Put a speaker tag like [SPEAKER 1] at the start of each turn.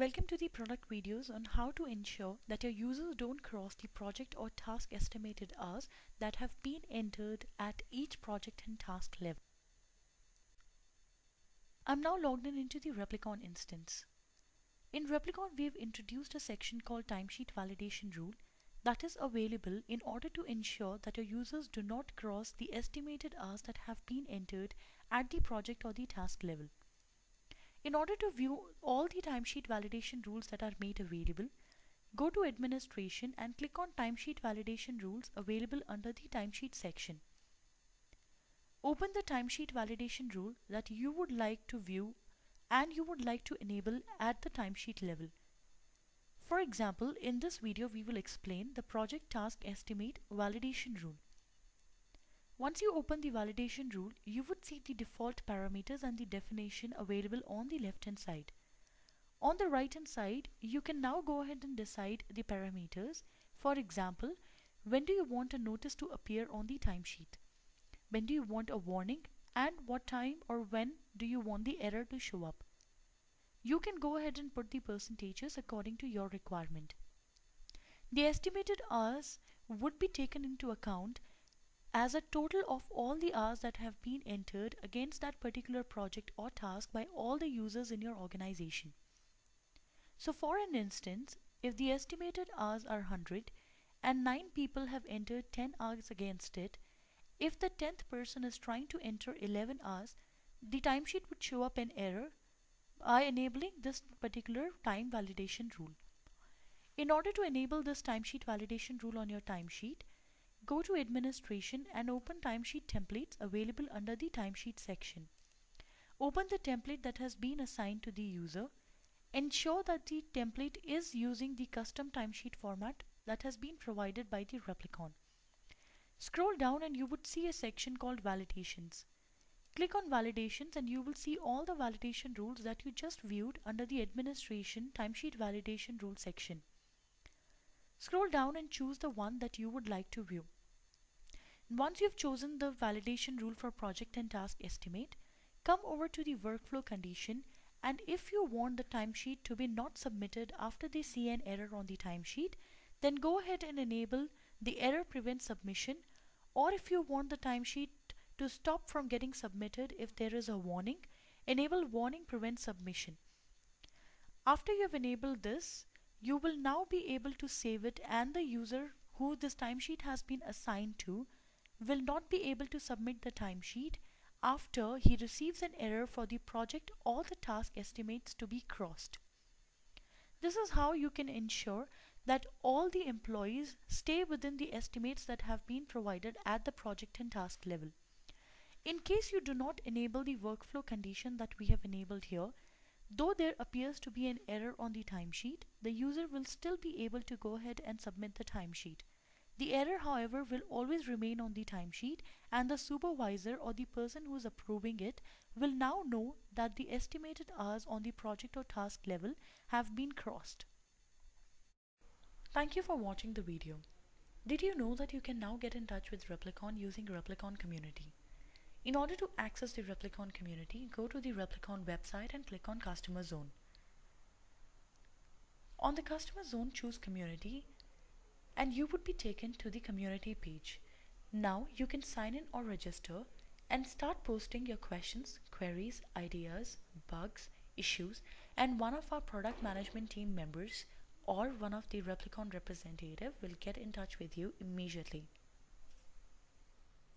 [SPEAKER 1] Welcome to the product videos on how to ensure that your users don't cross the project or task estimated hours that have been entered at each project and task level. I'm now logged in into the Replicon instance. In Replicon, we've introduced a section called Timesheet Validation Rule that is available in order to ensure that your users do not cross the estimated hours that have been entered at the project or the task level. In order to view all the timesheet validation rules that are made available, go to Administration and click on Timesheet Validation Rules available under the Timesheet section. Open the timesheet validation rule that you would like to view and you would like to enable at the timesheet level. For example, in this video we will explain the project task estimate validation rule. Once you open the validation rule, you would see the default parameters and the definition available on the left hand side. On the right hand side, you can now go ahead and decide the parameters. For example, when do you want a notice to appear on the timesheet? When do you want a warning? And what time or when do you want the error to show up? You can go ahead and put the percentages according to your requirement. The estimated hours would be taken into account as a total of all the hours that have been entered against that particular project or task by all the users in your organization. So for an instance, if the estimated hours are 100 and 9 people have entered 10 hours against it, if the 10th person is trying to enter 11 hours, the timesheet would show up an error by enabling this particular time validation rule. In order to enable this timesheet validation rule on your timesheet, go to Administration and open Timesheet Templates available under the Timesheet section. Open the template that has been assigned to the user. Ensure that the template is using the custom timesheet format that has been provided by the Replicon. Scroll down and you would see a section called Validations. Click on Validations and you will see all the validation rules that you just viewed under the Administration Timesheet Validation Rule section. Scroll down and choose the one that you would like to view. Once you've chosen the validation rule for project and task estimate, come over to the workflow condition, and if you want the timesheet to be not submitted after they see an error on the timesheet, then go ahead and enable the error prevent submission, or if you want the timesheet to stop from getting submitted if there is a warning, enable warning prevent submission. After you have enabled this, you will now be able to save it, and the user who this timesheet has been assigned to will not be able to submit the timesheet after he receives an error for the project or the task estimates to be crossed. This is how you can ensure that all the employees stay within the estimates that have been provided at the project and task level. In case you do not enable the workflow condition that we have enabled here, though there appears to be an error on the timesheet, the user will still be able to go ahead and submit the timesheet. The error, however, will always remain on the timesheet, and the supervisor or the person who is approving it will now know that the estimated hours on the project or task level have been crossed. Thank you for watching the video. Did you know that you can now get in touch with Replicon using Replicon Community? In order to access the Replicon Community, go to the Replicon website and click on Customer Zone. On the Customer Zone, choose Community, and you would be taken to the community page. Now you can sign in or register and start posting your questions, queries, ideas, bugs, issues, and one of our product management team members or one of the Replicon representative will get in touch with you immediately.